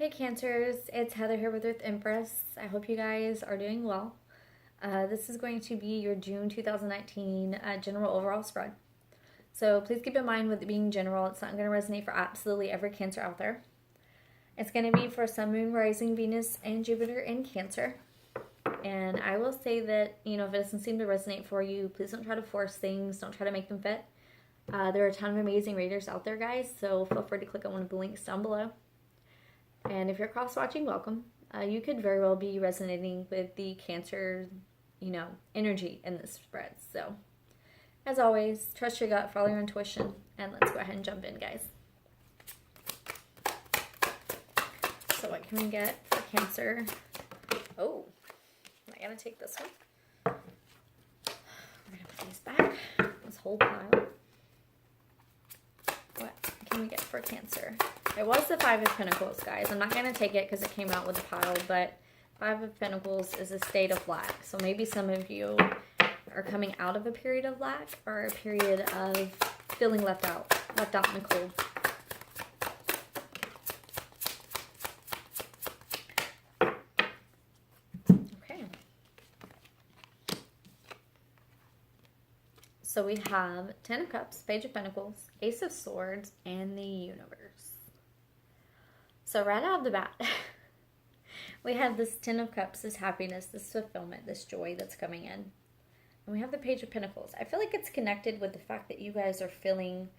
Hey Cancers, it's Heather here with FB Empress. I hope you guys are doing well. This is going to be your June 2019 general overall spread. So please keep in mind with it being general, it's not going to resonate for absolutely every Cancer out there. It's going to be for Sun, Moon, Rising, Venus, and Jupiter in Cancer. And I will say that, if it doesn't seem to resonate for you, please don't try to force things. Don't try to make them fit. There are a ton of amazing readers out there, guys, so feel free to click on one of the links down below. And if you're cross-watching, welcome. You could very well be resonating with the Cancer, energy in this spread. So, as always, trust your gut, follow your intuition, and let's go ahead and jump in, guys. So what can we get for Cancer? Oh, I gotta take this one. We're gonna put these back. This whole pile. What can we get for Cancer? It was the Five of Pentacles, guys. I'm not going to take it because it came out with a pile, but Five of Pentacles is a state of lack. So maybe some of you are coming out of a period of lack or a period of feeling left out in the cold. Okay. So we have Ten of Cups, Page of Pentacles, Ace of Swords, and the Universe. So right out of the bat, we have this Ten of Cups, this happiness, this fulfillment, this joy that's coming in. And we have the Page of Pentacles. I feel like it's connected with the fact that you guys are filling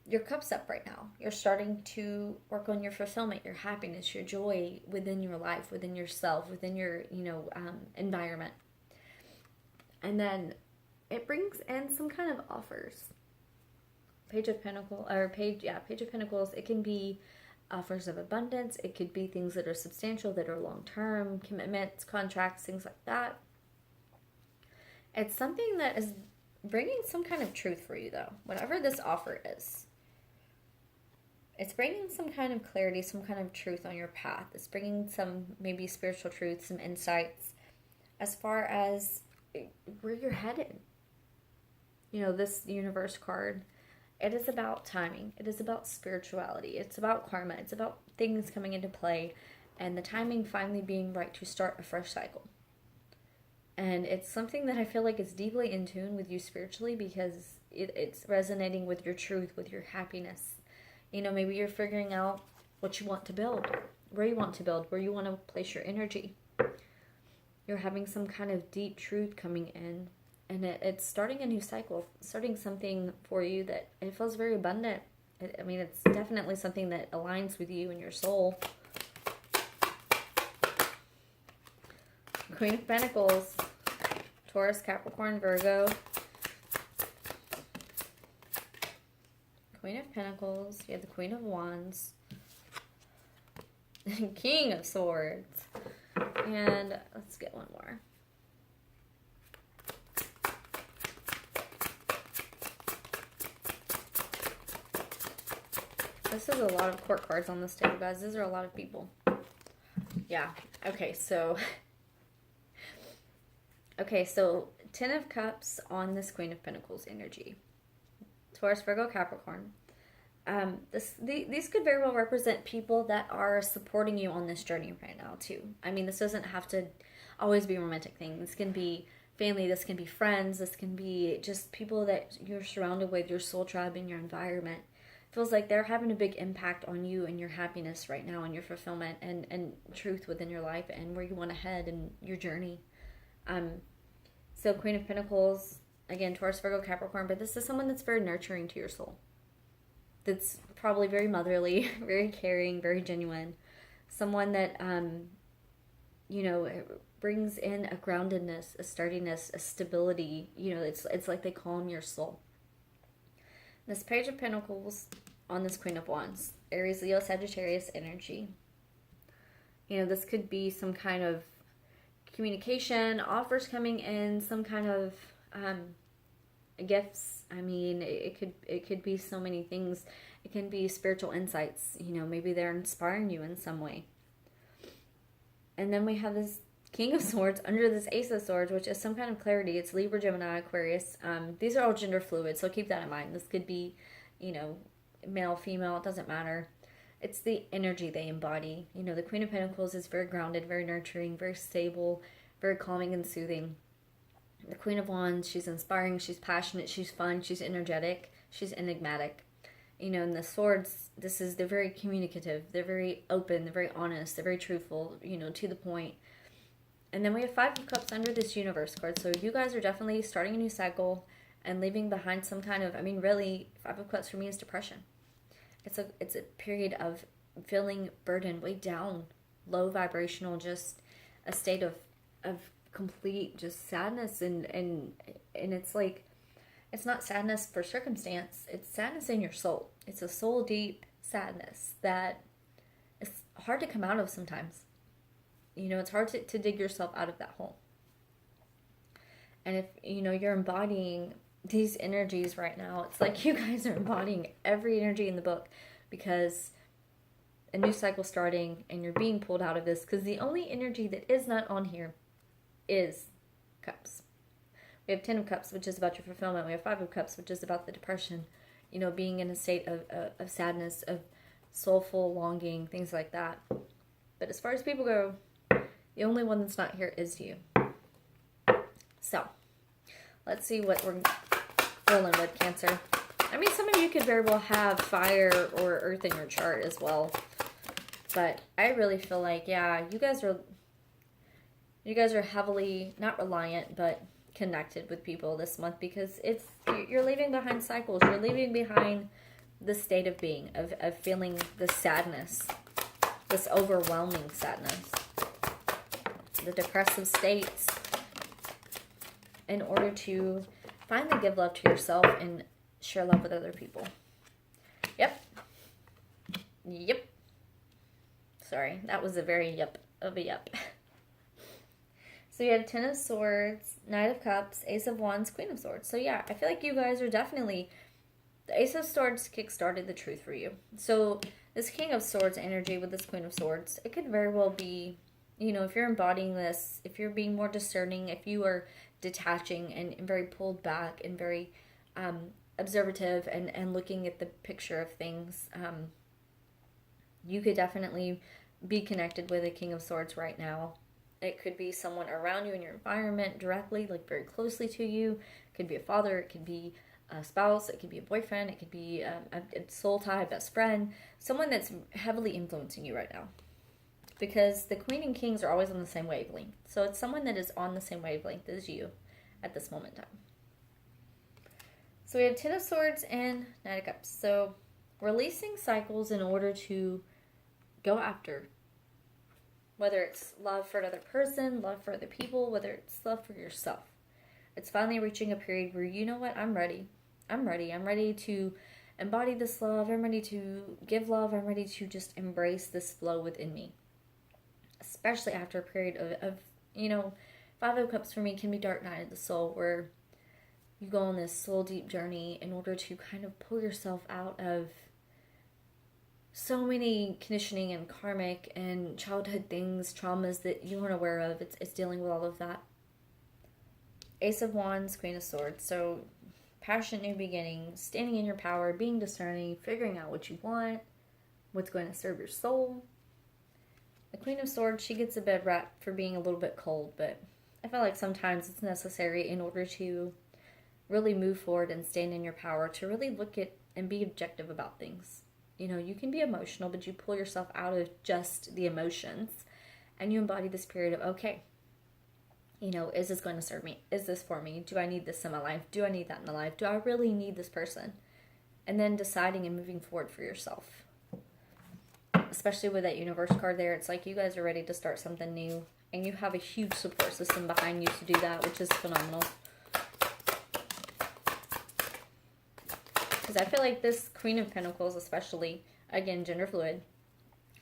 your cups up right now. You're starting to work on your fulfillment, your happiness, your joy within your life, within yourself, within your, environment. And then it brings in some kind of offers. Page of Pentacles, Page of Pentacles, it can be offers of abundance. It could be things that are substantial, that are long-term, commitments, contracts, things like that. It's something that is bringing some kind of truth for you, though. Whatever this offer is, it's bringing some kind of clarity, some kind of truth on your path. It's bringing some maybe spiritual truth, some insights as far as where you're headed. This Universe card, it is about timing. It is about spirituality. It's about karma. It's about things coming into play and the timing finally being right to start a fresh cycle. And it's something that I feel like is deeply in tune with you spiritually because it's resonating with your truth, with your happiness. Maybe you're figuring out what you want to build, where you want to build, where you want to place your energy. You're having some kind of deep truth coming in. And it's starting a new cycle, starting something for you that it feels very abundant. It's definitely something that aligns with you and your soul. Queen of Pentacles, Taurus, Capricorn, Virgo. Queen of Pentacles, you have the Queen of Wands, King of Swords, and let's get one more. This is a lot of court cards on this table, guys. These are a lot of people. Yeah. Okay, so Ten of Cups on this Queen of Pentacles energy. Taurus, Virgo, Capricorn. These could very well represent people that are supporting you on this journey right now, too. This doesn't have to always be romantic things. This can be family. This can be friends. This can be just people that you're surrounded with, your soul tribe in your environment. Feels like they're having a big impact on you and your happiness right now and your fulfillment and truth within your life and where you want to head in your journey. So Queen of Pentacles, again, Taurus, Virgo, Capricorn, but this is someone that's very nurturing to your soul. That's probably very motherly, very caring, very genuine. Someone that, brings in a groundedness, a sturdiness, a stability. It's like they calm your soul. This Page of Pentacles on this Queen of Wands, Aries, Leo, Sagittarius energy. This could be some kind of communication, offers coming in, some kind of gifts. It could be so many things. It can be spiritual insights. Maybe they're inspiring you in some way. And then we have this King of Swords under this Ace of Swords, which is some kind of clarity. It's Libra, Gemini, Aquarius. These are all gender fluid, so keep that in mind. This could be, male, female, it doesn't matter. It's the energy they embody. You know, the Queen of Pentacles is very grounded, very nurturing, very stable, very calming and soothing. The Queen of Wands, she's inspiring, she's passionate, she's fun, she's energetic, she's enigmatic. You know, and the Swords, they're very communicative, they're very open, they're very honest, they're very truthful, you know, to the point. And then we have Five of Cups under this Universe card. So you guys are definitely starting a new cycle and leaving behind some kind of, I mean, really, Five of Cups for me is depression. It's a period of feeling burdened, weighed down, low vibrational, just a state of complete just sadness, and it's like, it's not sadness for circumstance, it's sadness in your soul. It's a soul deep sadness that is hard to come out of sometimes. You know, it's hard to dig yourself out of that hole. And if, you know, you're embodying these energies right now, it's like you guys are embodying every energy in the book, because a new cycle starting and you're being pulled out of this, because the only energy that is not on here is Cups. We have Ten of Cups, which is about your fulfillment. We have Five of Cups, which is about the depression, you know, being in a state of sadness, of soulful longing, things like that. But as far as people go, the only one that's not here is you. So, let's see what we're dealing with, Cancer. I mean, some of you could very well have fire or earth in your chart as well. But I really feel like, yeah, you guys are heavily, not reliant, but connected with people this month, because you're leaving behind cycles. You're leaving behind the state of being, of feeling the sadness, this overwhelming sadness, the depressive states, in order to finally give love to yourself and share love with other people. Yep. Sorry, that was a very yep of a yep. So you have Ten of Swords, Knight of Cups, Ace of Wands, Queen of Swords. So yeah, I feel like you guys are definitely, the Ace of Swords kick-started the truth for you. So this King of Swords energy with this Queen of Swords, it could very well be, you know, if you're embodying this, if you're being more discerning, if you are detaching and very pulled back and very observative and looking at the picture of things, you could definitely be connected with a King of Swords right now. It could be someone around you in your environment directly, like very closely to you. It could be a father, it could be a spouse, it could be a boyfriend, it could be a soul tie, best friend, someone that's heavily influencing you right now. Because the Queen and Kings are always on the same wavelength. So it's someone that is on the same wavelength as you at this moment in time. So we have Ten of Swords and Knight of Cups. So releasing cycles in order to go after, whether it's love for another person, love for other people, whether it's love for yourself. It's finally reaching a period where, you know what, I'm ready. I'm ready to embody this love. I'm ready to give love. I'm ready to just embrace this flow within me. Especially after a period of you know, Five of Cups for me can be dark night of the soul, where you go on this soul deep journey in order to kind of pull yourself out of so many conditioning and karmic and childhood things, traumas that you weren't aware of. It's dealing with all of that. Ace of Wands, Queen of Swords. So passionate new beginning, standing in your power, being discerning, figuring out what you want, what's going to serve your soul. The Queen of Swords, she gets a bad rap for being a little bit cold, but I feel like sometimes it's necessary in order to really move forward and stand in your power, to really look at and be objective about things. You know, you can be emotional, but you pull yourself out of just the emotions and you embody this period of, okay, you know, is this going to serve me? Is this for me? Do I need this in my life? Do I need that in my life? Do I really need this person? And then deciding and moving forward for yourself. Especially with that Universe card there, it's like you guys are ready to start something new. And you have a huge support system behind you to do that, which is phenomenal. Because I feel like this Queen of Pentacles, especially, again, gender fluid,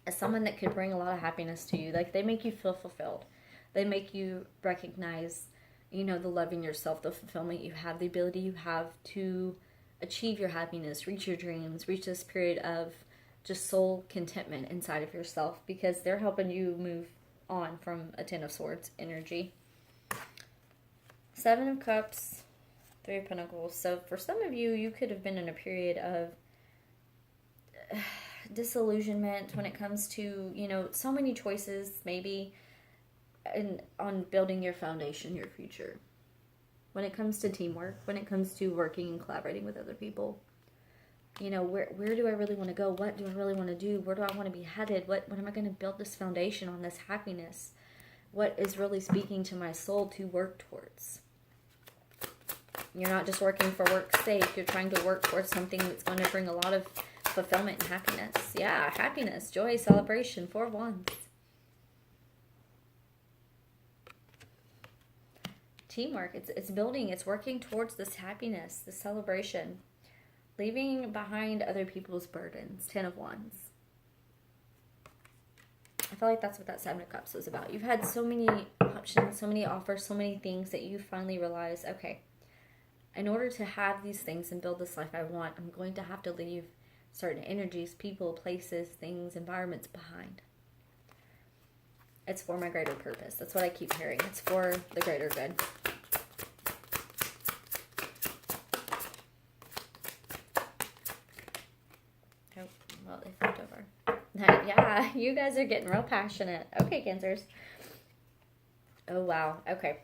is someone that could bring a lot of happiness to you. Like, they make you feel fulfilled. They make you recognize, you know, the love in yourself, the fulfillment you have, the ability you have to achieve your happiness, reach your dreams, reach this period of just soul contentment inside of yourself, because they're helping you move on from a Ten of Swords energy. Seven of Cups, Three of Pentacles. So for some of you, you could have been in a period of disillusionment when it comes to, you know, so many choices maybe on building your foundation, your future. When it comes to teamwork, when it comes to working and collaborating with other people. You know, where do I really want to go? What do I really want to do? Where do I want to be headed? What am I going to build this foundation on, this happiness? What is really speaking to my soul to work towards? You're not just working for work's sake. You're trying to work towards something that's going to bring a lot of fulfillment and happiness. Yeah, happiness, joy, celebration, 4 of Wands. Teamwork, it's building, it's working towards this happiness, this celebration. Leaving behind other people's burdens, 10 of Wands. I feel like that's what that 7 of Cups is about. You've had so many options, so many offers, so many things that you finally realize, okay, in order to have these things and build this life I want, I'm going to have to leave certain energies, people, places, things, environments behind. It's for my greater purpose. That's what I keep hearing. It's for the greater good. Oh, well, they flipped over. Yeah, you guys are getting real passionate. Okay, Cancers. Oh, wow. Okay.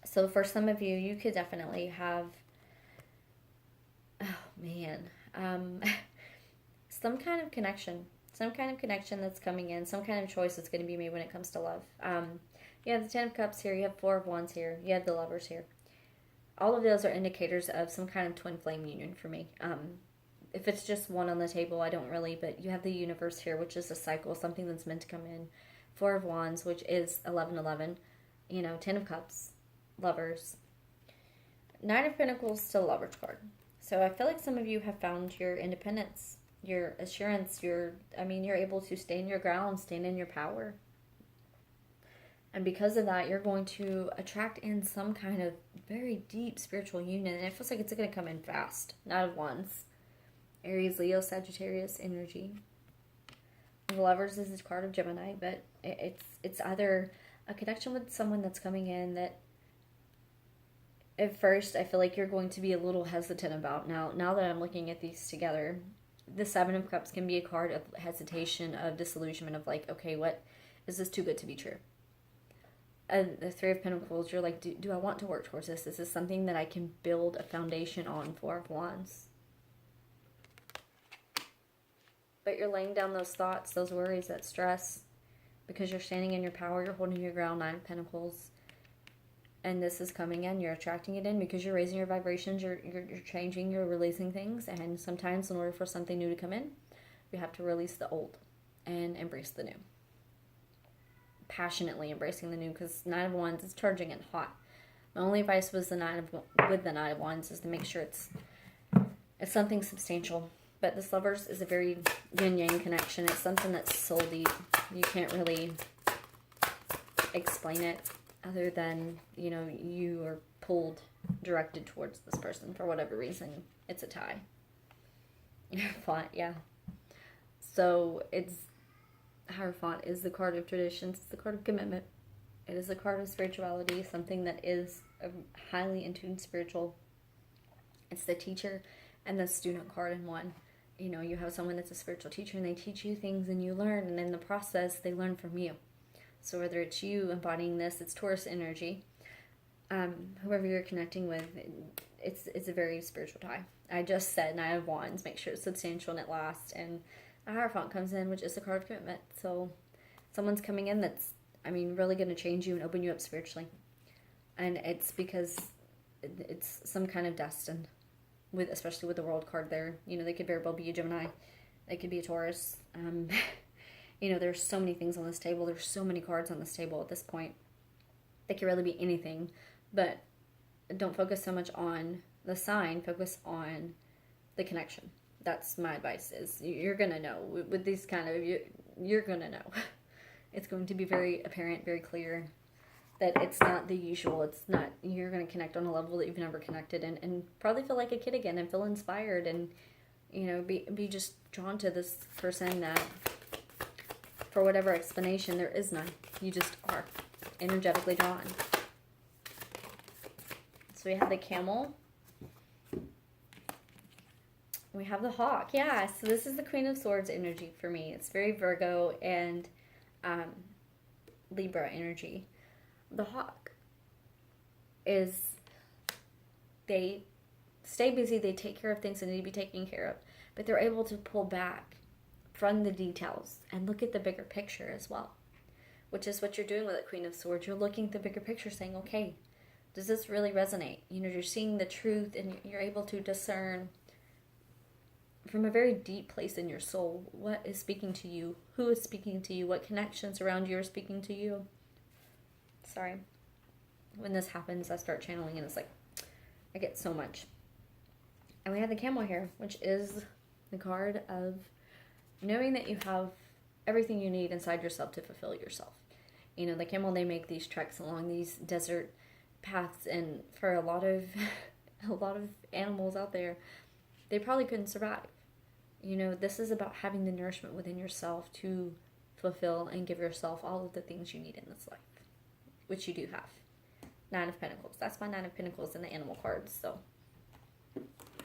So for some of you, you could definitely have, oh, man, some kind of connection. Some kind of connection that's coming in. Some kind of choice that's going to be made when it comes to love. You have the 10 of Cups here. You have 4 of Wands here. You have the Lovers here. All of those are indicators of some kind of twin flame union for me. If it's just one on the table, I don't really. But you have the Universe here, which is a cycle, something that's meant to come in. 4 of Wands, which is 11-11. You know, 10 of Cups, Lovers. 9 of Pentacles, still Lover's card. So I feel like some of you have found your independence, your assurance, you're able to stand your ground, stand in your power. And because of that, you're going to attract in some kind of very deep spiritual union. And it feels like it's going to come in fast. Knight of Wands. Aries, Leo, Sagittarius energy. The Lovers is a card of Gemini, but it's either a connection with someone that's coming in that at first I feel like you're going to be a little hesitant about. Now that I'm looking at these together, the 7 of Cups can be a card of hesitation, of disillusionment, of like, okay, what is this too good to be true? And the 3 of Pentacles, you're like, do I want to work towards this? Is this something that I can build a foundation on? 4 of Wands. But you're laying down those thoughts, those worries, that stress, because you're standing in your power, you're holding your ground, 9 of Pentacles. And this is coming in, you're attracting it in because you're raising your vibrations, you're changing, you're releasing things. And sometimes in order for something new to come in, you have to release the old and embrace the new. Passionately embracing the new, because 9 of Wands is charging and hot. My only advice with the 9 of Wands is to make sure it's something substantial. But this Lovers is a very yin-yang connection. It's something that's soul deep. You can't really explain it other than, you know, you are pulled, directed towards this person for whatever reason. It's a tie. Font, yeah. So it's, Hierophant is the card of traditions. It's the card of commitment. It is a card of spirituality, something that is highly in tune spiritual. It's the teacher and the student card in one. You know, you have someone that's a spiritual teacher and they teach you things and you learn, and in the process they learn from you. So whether it's you embodying this, it's Taurus energy. Whoever you're connecting with, it's a very spiritual tie. I just said 9 of Wands, make sure it's substantial and it lasts. And a Hierophant comes in, which is the card of commitment. So someone's coming in that's, really going to change you and open you up spiritually. And it's because it's some kind of destined, especially with the World card there. You know, they could very well be a Gemini. They could be a Taurus. There's so many things on this table. There's so many cards on this table at this point. They could really be anything. But don't focus so much on the sign. Focus on the connection. That's my advice. Is you're going to know. With these kind of, you're going to know. It's going to be very apparent, very clear that it's not the usual. It's not, you're going to connect on a level that you've never connected, and probably feel like a kid again and feel inspired and, be just drawn to this person that, for whatever explanation, there is none. You just are energetically drawn. So we have the Camel. We we have the hawk. Yeah, so this is the Queen of Swords energy for me. It's very Virgo and Libra energy. The hawk is, they stay busy, they take care of things that need to be taken care of, but they're able to pull back from the details and look at the bigger picture as well, which is what you're doing with the Queen of Swords. You're looking at the bigger picture saying, okay, does this really resonate? You know, you're seeing the truth and you're able to discern from a very deep place in your soul what is speaking to you, who is speaking to you, what connections around you are speaking to you. Sorry. When this happens, I start channeling and it's like, I get so much. And we have the camel here, which is the card of knowing that you have everything you need inside yourself to fulfill yourself. You know, the camel, they make these treks along these desert paths, and for a lot of animals out there, they probably couldn't survive. You know, this is about having the nourishment within yourself to fulfill and give yourself all of the things you need in this life, which you do have. 9 of Pentacles. That's my 9 of Pentacles in the animal cards, so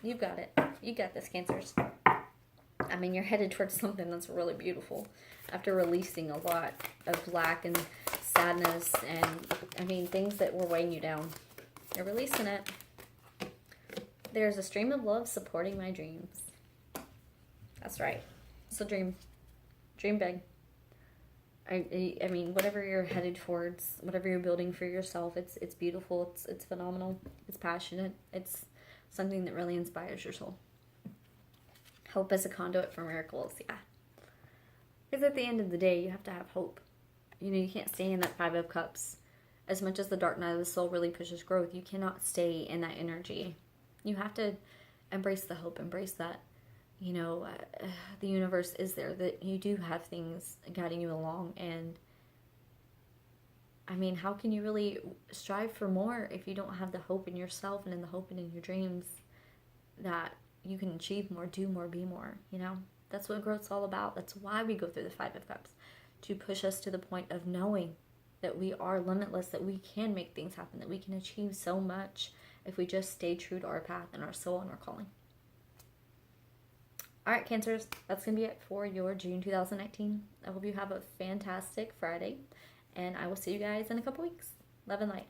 you've got it. You got this, Cancers. I mean, you're headed towards something that's really beautiful after releasing a lot of lack and sadness and, I mean, things that were weighing you down. You're releasing it. There's a stream of love supporting my dreams. That's right. So dream. Dream big. I mean, whatever you're headed towards, whatever you're building for yourself, it's beautiful, it's phenomenal, it's passionate, it's something that really inspires your soul. Hope as a conduit for miracles, yeah. Because at the end of the day, you have to have hope. You know, you can't stay in that 5 of Cups. As much as the dark night of the soul really pushes growth, you cannot stay in that energy. You have to embrace the hope, embrace that, you know, the universe is there, that you do have things guiding you along. And I mean, how can you really strive for more if you don't have the hope in yourself and in the hope and in your dreams that you can achieve more, do more, be more, you know? That's what growth's all about. That's why we go through the 5 of Cups, to push us to the point of knowing that we are limitless, that we can make things happen, that we can achieve so much if we just stay true to our path and our soul and our calling. All right, Cancers, that's going to be it for your June 2019. I hope you have a fantastic Friday, and I will see you guys in a couple weeks. Love and light.